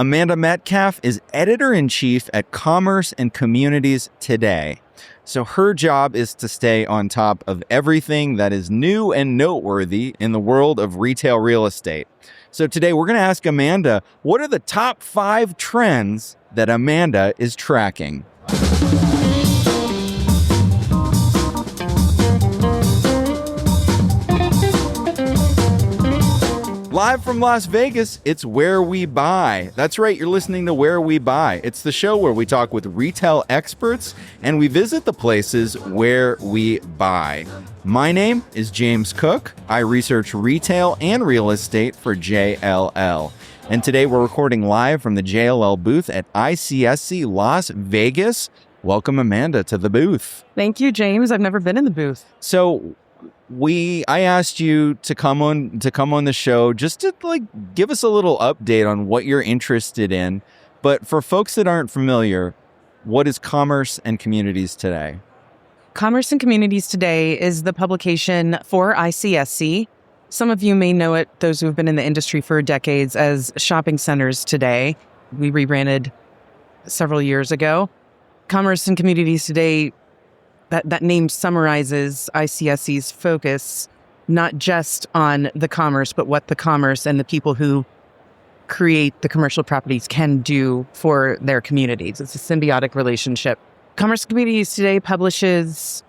Amanda Metcalf is editor-in-chief at Commerce and Communities Today. So her job is to stay on top of everything that is new and noteworthy in the world of retail real estate. So today we're going to ask Amanda, what are the top 5 trends that Amanda is tracking? Live from Las Vegas, it's Where We Buy. That's right, you're listening to Where We Buy. It's the show where we talk with retail experts and we visit the places where we buy. My name is James Cook. I research retail and real estate for JLL. And today we're recording live from the JLL booth at ICSC Las Vegas. Welcome, Amanda, to the booth. Thank you, James. I've never been in the booth. So I asked you to come on the show just to give us a little update on what you're interested in. But for folks that aren't familiar, what is Commerce and Communities Today? Commerce and Communities Today is the publication for ICSC. Some of you may know it, those who have been in the industry for decades, as Shopping Centers Today. We rebranded several years ago. Commerce and Communities Today, that name summarizes ICSC's focus, not just on the commerce, but what the commerce and the people who create the commercial properties can do for their communities. It's a symbiotic relationship. Commerce Communities Today publishes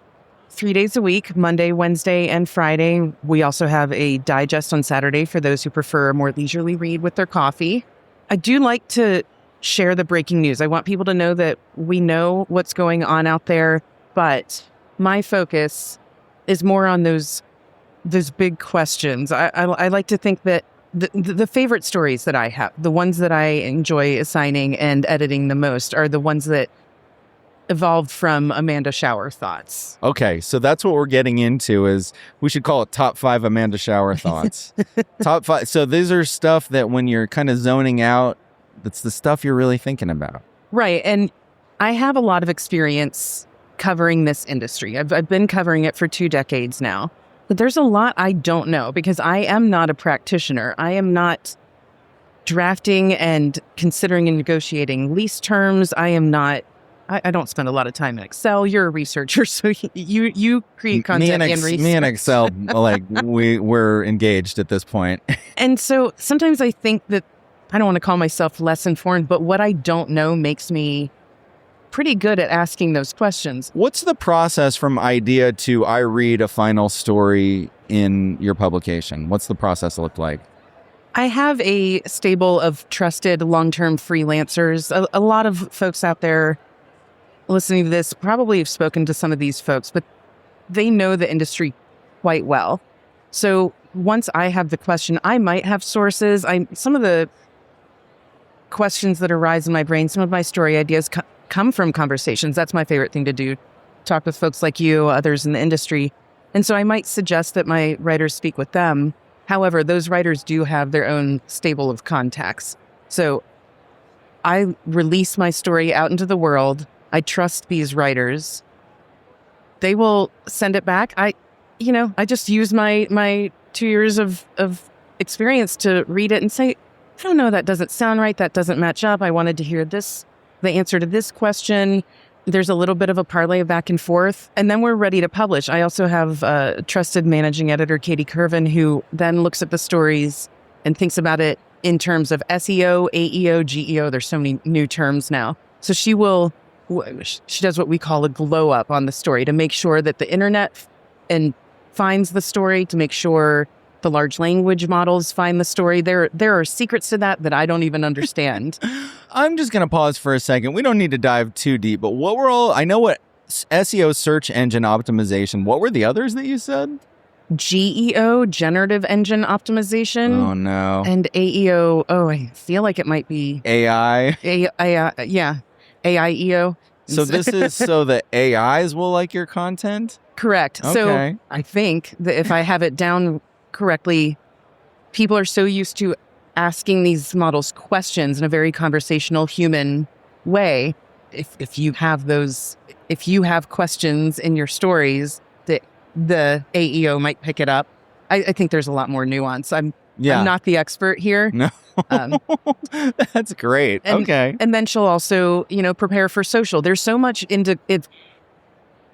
3 days a week, Monday, Wednesday, and Friday. We also have a digest on Saturday for those who prefer a more leisurely read with their coffee. I do like to share the breaking news. I want people to know that we know what's going on out there, but my focus is more on those big questions. I like to think that the favorite stories that I have, the ones that I enjoy assigning and editing the most, are the ones that evolved from Amanda Shower thoughts. Okay, so that's what we're getting into. Is we should call it top 5 Amanda Shower thoughts. Top 5. So these are stuff that when you're kind of zoning out, that's the stuff you're really thinking about. Right, and I have a lot of experience covering this industry. I've been covering it for 2 decades now. But there's a lot I don't know because I am not a practitioner. I am not drafting and considering and negotiating lease terms. I don't spend a lot of time in Excel. You're a researcher, so you create content and research. Me and Excel, we're engaged at this point. And so sometimes I think that I don't want to call myself less informed, but what I don't know makes me pretty good at asking those questions. What's the process from idea to I read a final story in your publication? What's the process look like? I have a stable of trusted long-term freelancers. A lot of folks out there listening to this probably have spoken to some of these folks, but they know the industry quite well. So once I have the question, I might have sources. Some of the questions that arise in my brain, some of my story ideas come from conversations. That's my favorite thing to do. Talk with folks like you, others in the industry. And so I might suggest that my writers speak with them. However, those writers do have their own stable of contacts. So I release my story out into the world. I trust these writers. They will send it back. I just use my 2 years of experience to read it and say, I don't know, that doesn't sound right. That doesn't match up. I wanted to hear this, the answer to this question. There's a little bit of a parlay back and forth, and then we're ready to publish. I also have a trusted managing editor, Katie Curvin, who then looks at the stories and thinks about it in terms of SEO, AEO, GEO. There's so many new terms now. So she does what we call a glow up on the story to make sure that the internet finds the story, to make sure the large language models find the story. There are secrets to that I don't even understand. I'm just going to pause for a second. We don't need to dive too deep, but I know what SEO, search engine optimization. What were the others that you said? GEO, generative engine optimization. Oh, no. And AEO, I feel like it might be AI. Yeah, AIEO. So this is so the AIs will like your content? Correct. Okay. So I think that if I have it down correctly, people are so used to asking these models questions in a very conversational, human way. If you have questions in your stories, that the AEO might pick it up. I think there's a lot more nuance. I'm Yeah. I'm not the expert here. No. That's great. Okay. And then she'll also, prepare for social. There's so much into it.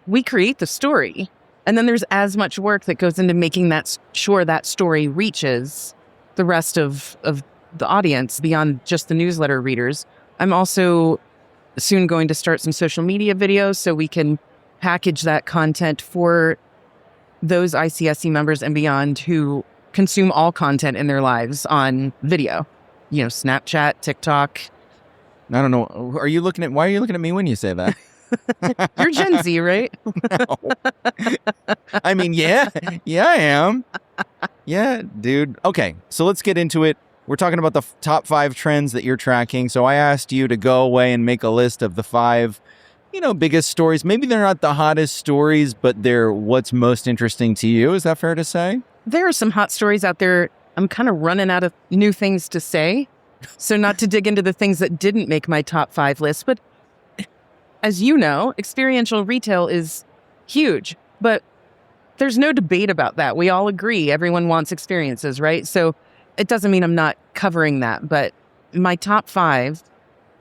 We create the story, and then there's as much work that goes into making sure that story reaches the rest of the audience beyond just the newsletter readers. I'm also soon going to start some social media videos so we can package that content for those ICSC members and beyond who consume all content in their lives on video. Snapchat, TikTok. I don't know. Why are you looking at me when you say that? You're Gen Z, right? No. I mean, yeah, I am. Yeah, dude. Okay, so let's get into it. We're talking about the top 5 trends that you're tracking. So I asked you to go away and make a list of the 5, biggest stories. Maybe they're not the hottest stories, but they're what's most interesting to you. Is that fair to say? There are some hot stories out there. I'm kind of running out of new things to say. So not to dig into the things that didn't make my top 5 list, but as you know, experiential retail is huge, but there's no debate about that. We all agree everyone wants experiences, right? So it doesn't mean I'm not covering that, but my top 5,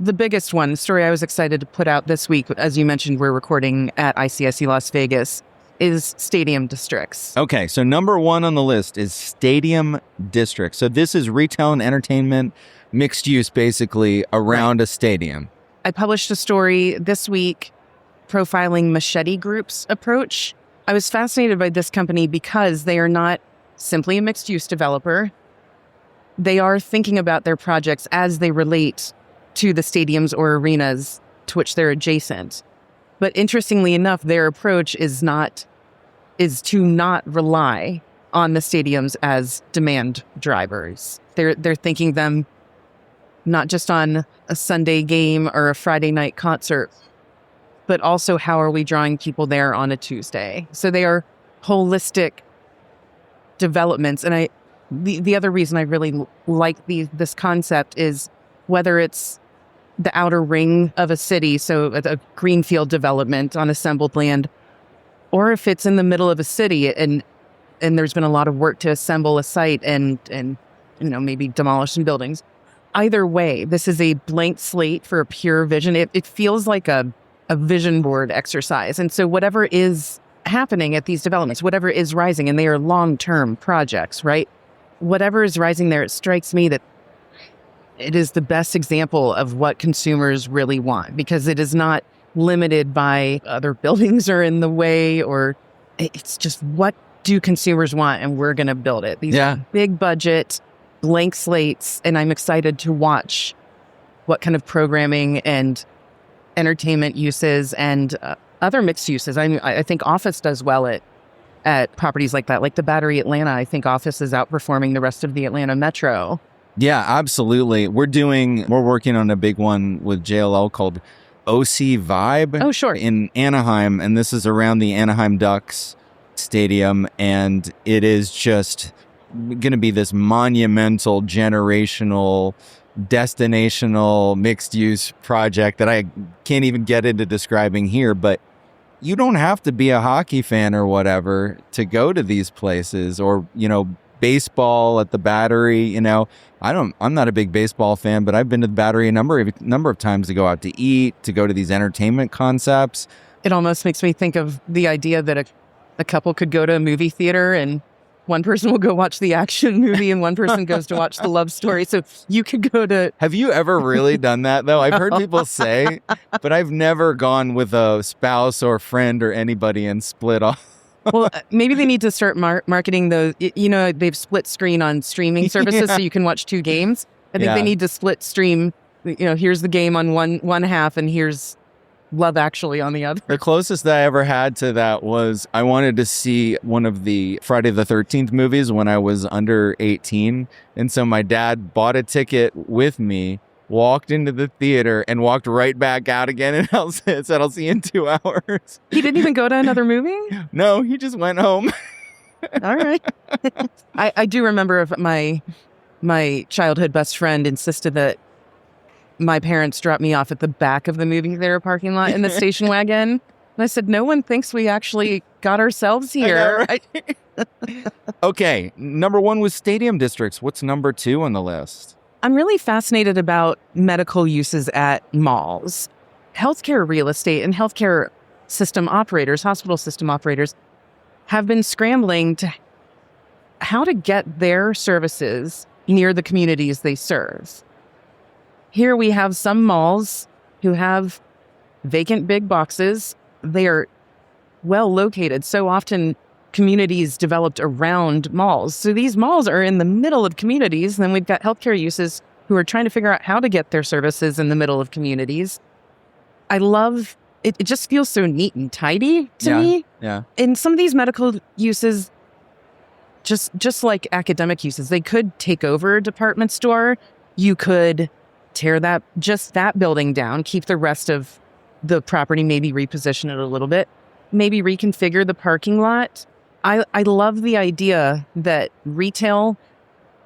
the biggest one, the story I was excited to put out this week, as you mentioned, we're recording at ICSC Las Vegas, is stadium districts. Okay, so number 1 on the list is stadium districts. So this is retail and entertainment mixed use, basically, around a stadium. I published a story this week profiling Machete Group's approach. I was fascinated by this company because they are not simply a mixed-use developer. They are thinking about their projects as they relate to the stadiums or arenas to which they're adjacent. But interestingly enough, their approach is to not rely on the stadiums as demand drivers. They're thinking them not just on a Sunday game or a Friday night concert, but also how are we drawing people there on a Tuesday? So they are holistic developments. And the other reason I really like this concept is whether it's the outer ring of a city, so a greenfield development on assembled land, or if it's in the middle of a city and there's been a lot of work to assemble a site and maybe demolish some buildings. Either way, this is a blank slate for a pure vision. It feels like a vision board exercise. And so whatever is happening at these developments, whatever is rising, and they are long-term projects, right? Whatever is rising there, it strikes me that it is the best example of what consumers really want, because it is not limited by other buildings are in the way, or it's just what do consumers want, and we're going to build it. These are big budget, blank slates, and I'm excited to watch what kind of programming and entertainment uses and other mixed uses. I think Office does well at properties like that, like the Battery Atlanta. I think Office is outperforming the rest of the Atlanta Metro. Yeah, absolutely. We're working on a big one with JLL called OC Vibe. Oh, sure. In Anaheim, and this is around the Anaheim Ducks Stadium, and it is just going to be this monumental, generational, destinational, mixed-use project that I can't even get into describing here, but you don't have to be a hockey fan or whatever to go to these places, or, baseball at the Battery. I'm not a big baseball fan, but I've been to the Battery a number of times to go out to eat, to go to these entertainment concepts. It almost makes me think of the idea that a couple could go to a movie theater and one person will go watch the action movie and one person goes to watch the love story. So you could go to... Have you ever really done that, though? I've heard people say, but I've never gone with a spouse or friend or anybody and split off. Well, maybe they need to start marketing those. They've split screen on streaming services so you can watch 2 games. I think they need to split stream. Here's the game on one half and here's Love Actually on the other. The closest that I ever had to that was I wanted to see one of the Friday the 13th movies when I was under 18. And so my dad bought a ticket with me, walked into the theater, and walked right back out again, and said, I'll see you in 2 hours. He didn't even go to another movie? No, he just went home. All right. I do remember if my childhood best friend insisted that my parents dropped me off at the back of the movie theater parking lot in the station wagon. And I said, no one thinks we actually got ourselves here. I know, right? Okay, number 1 was stadium districts. What's number 2 on the list? I'm really fascinated about medical uses at malls. Healthcare real estate and healthcare system operators, hospital system operators, have been scrambling to how to get their services near the communities they serve. Here we have some malls who have vacant big boxes. They are well located. So often communities developed around malls. So these malls are in the middle of communities. And then we've got healthcare uses who are trying to figure out how to get their services in the middle of communities. I love it. It just feels so neat and tidy to me. Yeah. In some of these medical uses, just like academic uses, they could take over a department store. You could tear that building down, keep the rest of the property, maybe reposition it a little bit, maybe reconfigure the parking lot. I love the idea that retail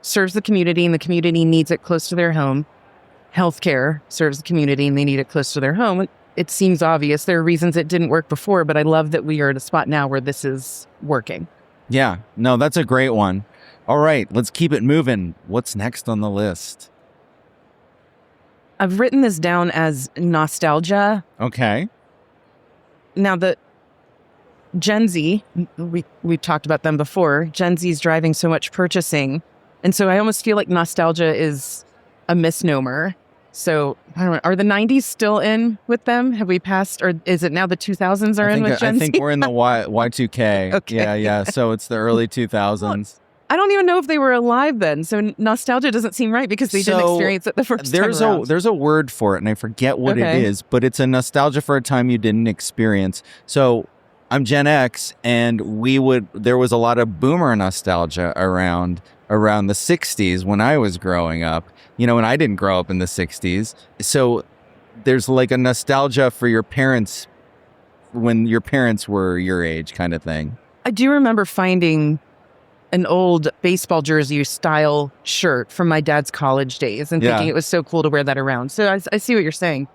serves the community and the community needs it close to their home. Healthcare serves the community and they need it close to their home. It seems obvious. There are reasons it didn't work before, but I love that we are at a spot now where this is working. Yeah. No, that's a great one. All right, let's keep it moving. What's next on the list? I've written this down as nostalgia. Okay. Now, the Gen Z, we've talked about them before. Gen Z is driving so much purchasing. And so I almost feel like nostalgia is a misnomer. So I don't know, are the 90s still in with them? Have we passed, or is it now the 2000s are in with Gen Z? I think we're in the Y2K. Okay. Yeah. So it's the early 2000s. I don't even know if they were alive then. So nostalgia doesn't seem right because they didn't experience it the first time around. There's a word for it, and I forget what it Okay. is, but it's a nostalgia for a time you didn't experience. So I'm Gen X, and there was a lot of boomer nostalgia around the 60s when I was growing up. You know, and I didn't grow up in the 60s. So there's like a nostalgia for your parents when your parents were your age kind of thing. I do remember finding an old baseball jersey style shirt from my dad's college days and thinking it was so cool to wear that around. So I see what you're saying.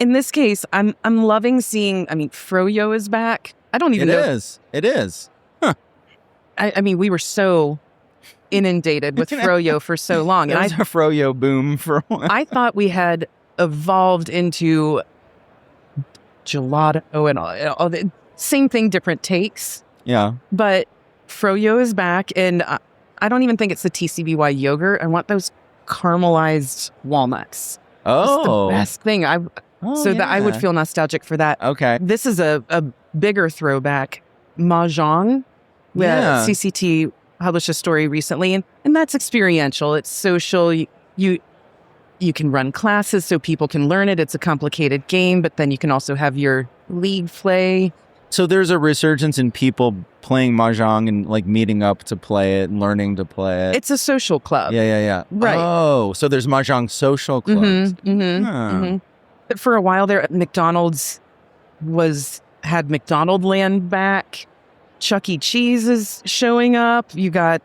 In this case, I'm loving seeing, Froyo is back. I don't even know. It is. Huh. I mean, we were so inundated with Froyo for so long. There was a Froyo boom for a while. I thought we had evolved into gelato and all the same thing, different takes. Yeah. But Froyo is back, and I don't even think it's the TCBY yogurt. I want those caramelized walnuts. Oh. It's the best thing. That I would feel nostalgic for that. Okay. This is a bigger throwback. Mahjong. Yeah. CCT published a story recently, and that's experiential. It's social. You can run classes so people can learn it. It's a complicated game, but then you can also have your league play. So there's a resurgence in people playing Mahjong and like meeting up to play it and learning to play it. It's a social club. Yeah. Right. Oh, so there's Mahjong social clubs. But for a while there, McDonald's had McDonald Land back. Chuck E. Cheese is showing up. You got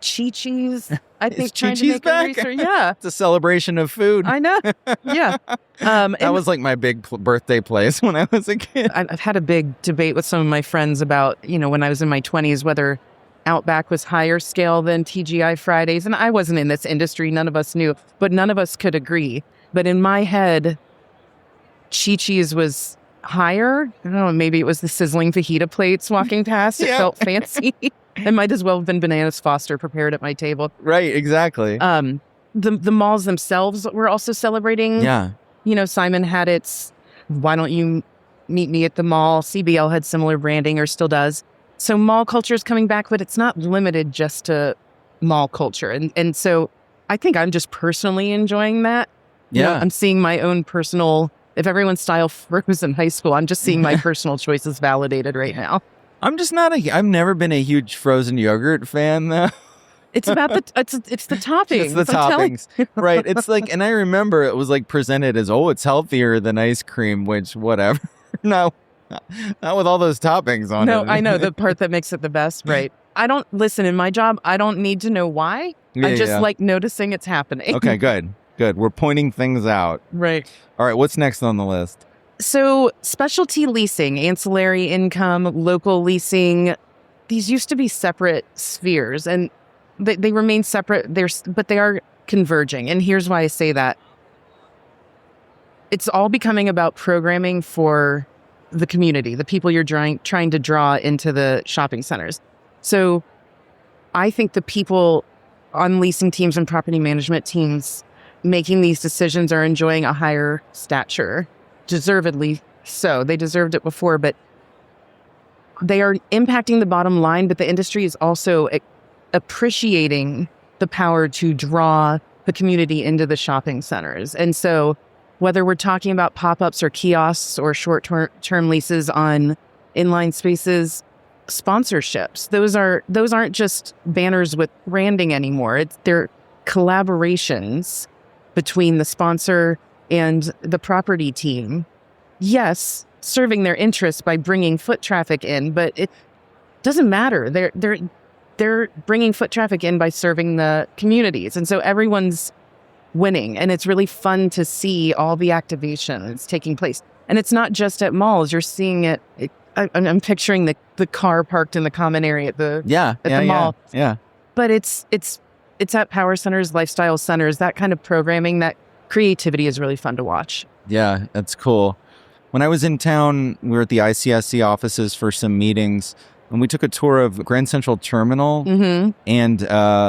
Chi-Chi's, I think, trying to make back? a research. Yeah. It's a celebration of food. I know. Yeah. That was like my big birthday place when I was a kid. I've had a big debate with some of my friends about, when I was in my 20s, whether Outback was higher scale than TGI Fridays. And I wasn't in this industry. None of us knew, but none of us could agree. But in my head, Chi-Chi's was higher. I don't know, maybe it was the sizzling fajita plates walking past. It felt fancy. It might as well have been Bananas Foster prepared at my table. Right, exactly. The malls themselves were also celebrating. Yeah. Simon had its "Why don't you meet me at the mall?" CBL had similar branding, or still does. So mall culture is coming back, but it's not limited just to mall culture. And so I think I'm just personally enjoying that. Yeah. I'm seeing my own personal, if everyone's style froze in high school, I'm just seeing my personal choices validated right now. I'm just I've never been a huge frozen yogurt fan though. It's about it's the toppings. It's the toppings. Right. It's like, and I remember it was like presented as, it's healthier than ice cream, which whatever. No, not with all those toppings on it. No, I know the part that makes it the best. Right. I don't listen in my job. I don't need to know why. I just like noticing it's happening. Okay, good. We're pointing things out. Right. All right. What's next on the list? So specialty leasing, ancillary income, local leasing, these used to be separate spheres, and they remain separate. But they are converging. And here's why I say that. It's all becoming about programming for the community, the people you're trying to draw into the shopping centers. So I think the people on leasing teams and property management teams making these decisions are enjoying a higher stature, deservedly so. They deserved it before, but they are impacting the bottom line, but the industry is also appreciating the power to draw the community into the shopping centers. And so whether we're talking about pop-ups or kiosks or short-term leases on inline spaces, sponsorships, those aren't just banners with branding anymore. They're collaborations between the sponsor and the property team. Yes, serving their interests by bringing foot traffic in, but it doesn't matter. They're bringing foot traffic in by serving the communities, and so everyone's winning. And it's really fun to see all the activations taking place. And it's not just at malls. You're seeing it. I'm picturing the car parked in the common area at the mall. Yeah. But it's at power centers, lifestyle centers, that kind of programming, that creativity is really fun to watch. Yeah, that's cool. When I was in town, we were at the ICSC offices for some meetings, and we took a tour of Grand Central Terminal. Mm-hmm. And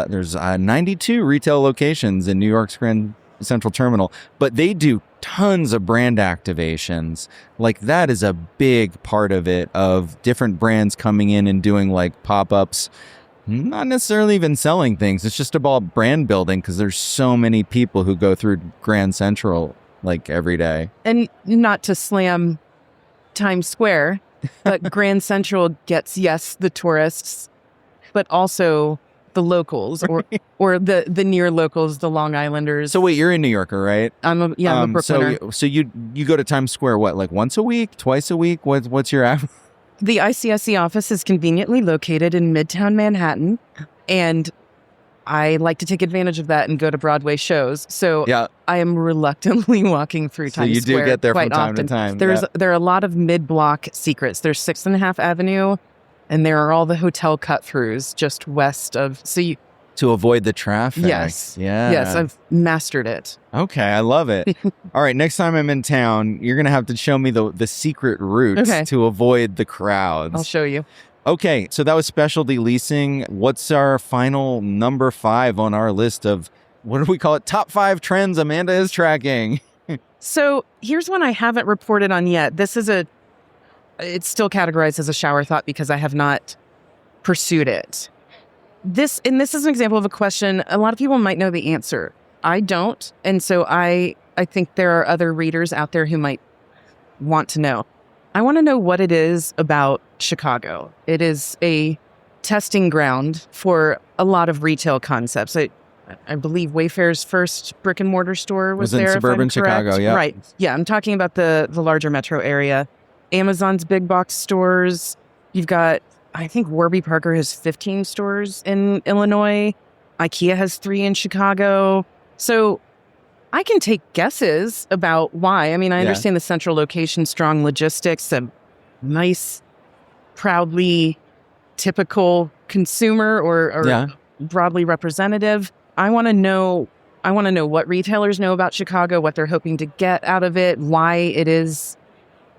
there's 92 retail locations in New York's Grand Central Terminal, but they do tons of brand activations. Like, that is a big part of it, of different brands coming in and doing like pop-ups, not necessarily even selling things. It's just about brand building, because there's so many people who go through Grand Central like every day. And not to slam Times Square, but Grand Central gets, yes, the tourists, but also the locals or the near locals, the Long Islanders. So wait, you're a New Yorker, right? I'm a Brooklyner. So you go to Times Square, what, like once a week, twice a week? What's your average? The ICSC office is conveniently located in Midtown Manhattan, and I like to take advantage of that and go to Broadway shows. So I am reluctantly walking through Times Square. So you do get there quite from time often. to time. There are a lot of mid-block secrets. There's 6.5 Avenue, and there are all the hotel cut-throughs just west of. To avoid the traffic. Yes. Yeah. Yes, I've mastered it. Okay, I love it. All right, next time I'm in town, you're going to have to show me the secret routes to avoid the crowds. I'll show you. Okay, so that was specialty leasing. What's our final number 5 on our list of, what do we call it? Top 5 trends Amanda is tracking. So here's one I haven't reported on yet. It's still categorized as a shower thought because I have not pursued it. This is an example of a question a lot of people might know the answer. I don't. And so I think there are other readers out there who might want to know. I want to know what it is about Chicago. It is a testing ground for a lot of retail concepts. I believe Wayfair's first brick and mortar store was there. In suburban Chicago, yeah. Right. Yeah, I'm talking about the larger metro area. Amazon's big box stores. You've got, I think Warby Parker has 15 stores in Illinois. IKEA has 3 in Chicago. So I can take guesses about why. I mean, I understand the central location, strong logistics, a nice, proudly typical consumer or broadly representative. I want to know what retailers know about Chicago, what they're hoping to get out of it, why it is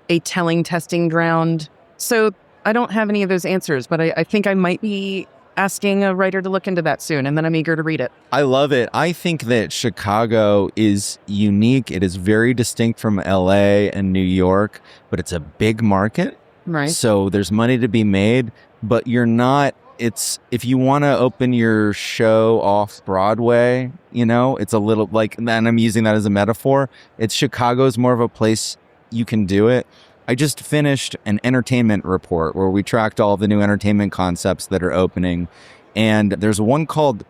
a telling testing ground. So I don't have any of those answers, but I think I might be asking a writer to look into that soon, and then I'm eager to read it. I love it. I think that Chicago is unique. It is very distinct from LA and New York, but it's a big market. Right. So there's money to be made, but if you want to open your show off Broadway, it's a little like, and I'm using that as a metaphor. Chicago's more of a place you can do it. I just finished an entertainment report where we tracked all the new entertainment concepts that are opening. And there's one called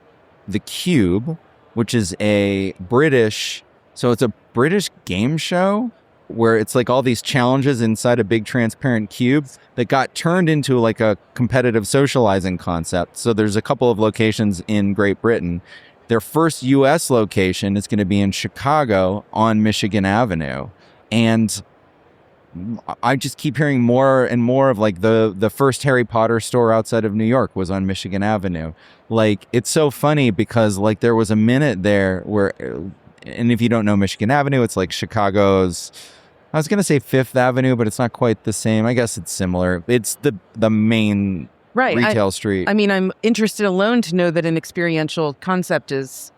The Cube, which is it's a British game show where it's like all these challenges inside a big transparent cube that got turned into like a competitive socializing concept. So there's a couple of locations in Great Britain. Their first US location is going to be in Chicago on Michigan Avenue. And I just keep hearing more and more of like the first Harry Potter store outside of New York was on Michigan Avenue. Like, it's so funny because like there was a minute there where, and if you don't know Michigan Avenue, it's like Chicago's, I was going to say Fifth Avenue, but it's not quite the same. I guess it's similar. It's the main retail street. I mean, I'm interested alone to know that an experiential concept is.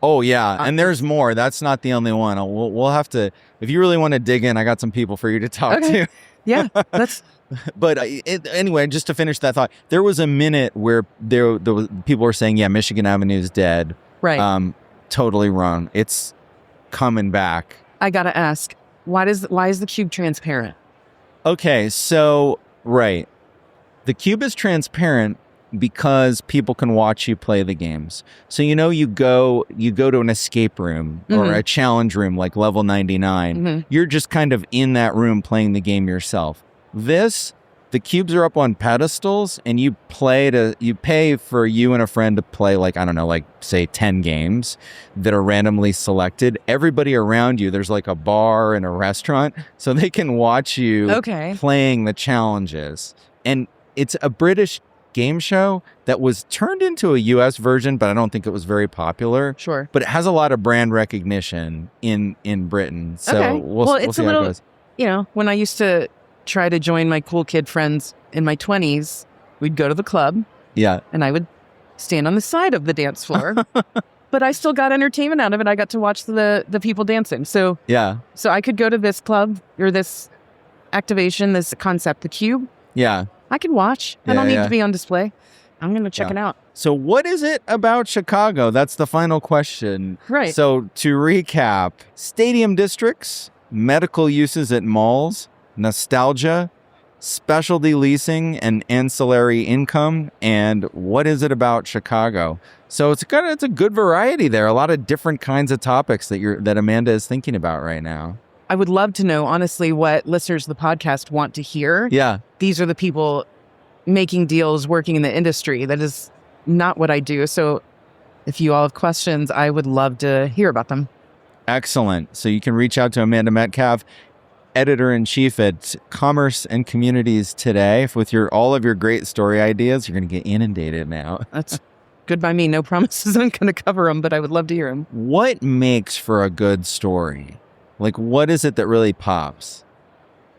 Oh, yeah. And there's more. That's not the only one. We'll have to, if you really want to dig in, I got some people for you to talk to. Yeah, that's. But anyway, just to finish that thought, there was a minute where there was, people were saying, yeah, Michigan Avenue is dead. Right. Totally wrong. It's coming back. I got to ask, why is the cube transparent? Okay, so, right. The cube is transparent because people can watch you play the games. So, you go to an escape room or a challenge room like level 99. Mm-hmm. You're just kind of in that room playing the game yourself. The cubes are up on pedestals and you pay for you and a friend to play like, I don't know, like say 10 games that are randomly selected. Everybody around you, there's like a bar and a restaurant, so they can watch you playing the challenges. And it's a British game show that was turned into a US version, but I don't think it was very popular. Sure. But it has a lot of brand recognition in Britain. So we'll see how it goes. When I used to try to join my cool kid friends in my 20s, we'd go to the club. Yeah. And I would stand on the side of the dance floor. But I still got entertainment out of it. I got to watch the people dancing. So yeah. So I could go to this club or this activation, this concept, the cube. Yeah. I can watch. I don't need to be on display. I'm going to check it out. So what is it about Chicago? That's the final question. Right. So to recap, stadium districts, medical uses at malls, nostalgia, specialty leasing, and ancillary income. And what is it about Chicago? So it's a good variety there. A lot of different kinds of topics that Amanda is thinking about right now. I would love to know, honestly, what listeners of the podcast want to hear. Yeah. These are the people making deals, working in the industry. That is not what I do. So if you all have questions, I would love to hear about them. Excellent. So you can reach out to Amanda Metcalf, editor-in-chief at Commerce and Communities Today. With all of your great story ideas, you're going to get inundated now. That's good by me. No promises I'm going to cover them, but I would love to hear them. What makes for a good story? Like, what is it that really pops?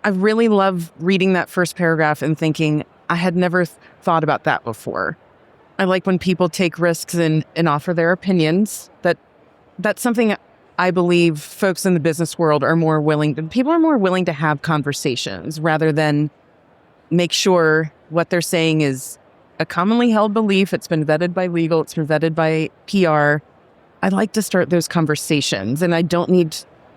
I really love reading that first paragraph and thinking, I had never thought about that before. I like when people take risks and offer their opinions. That's something I believe folks in the business world people are more willing to have conversations rather than make sure what they're saying is a commonly held belief. It's been vetted by legal. It's been vetted by PR. I like to start those conversations, and I don't need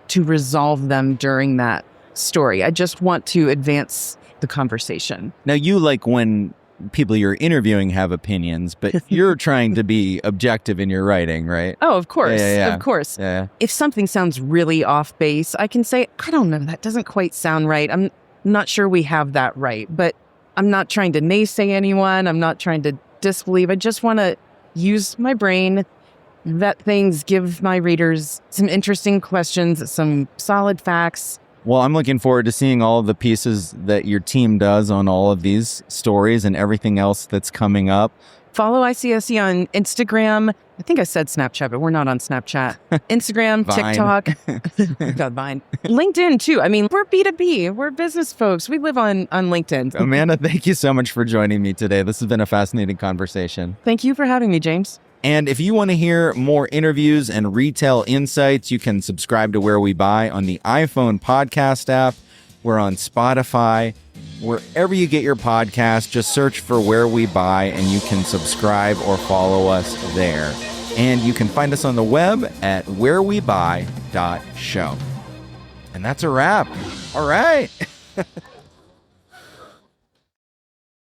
to resolve them during that story. I just want to advance the conversation. Now, you like when people you're interviewing have opinions, but you're trying to be objective in your writing, right? Oh, of course. Yeah. Of course. Yeah. If something sounds really off base, I can say, I don't know, that doesn't quite sound right. I'm not sure we have that right, but I'm not trying to naysay anyone. I'm not trying to disbelieve. I just want to use my brain, vet things, give my readers some interesting questions, some solid facts. Well, I'm looking forward to seeing all of the pieces that your team does on all of these stories and everything else that's coming up. Follow ICSC on Instagram. I think I said Snapchat, but we're not on Snapchat. Instagram, TikTok. God, Vine. LinkedIn, too. I mean, we're B2B. We're business folks. We live on LinkedIn. Amanda, thank you so much for joining me today. This has been a fascinating conversation. Thank you for having me, James. And if you want to hear more interviews and retail insights, you can subscribe to Where We Buy on the iPhone podcast app. We're on Spotify. Wherever you get your podcast, just search for Where We Buy and you can subscribe or follow us there. And you can find us on the web at wherewebuy.show. And that's a wrap. All right.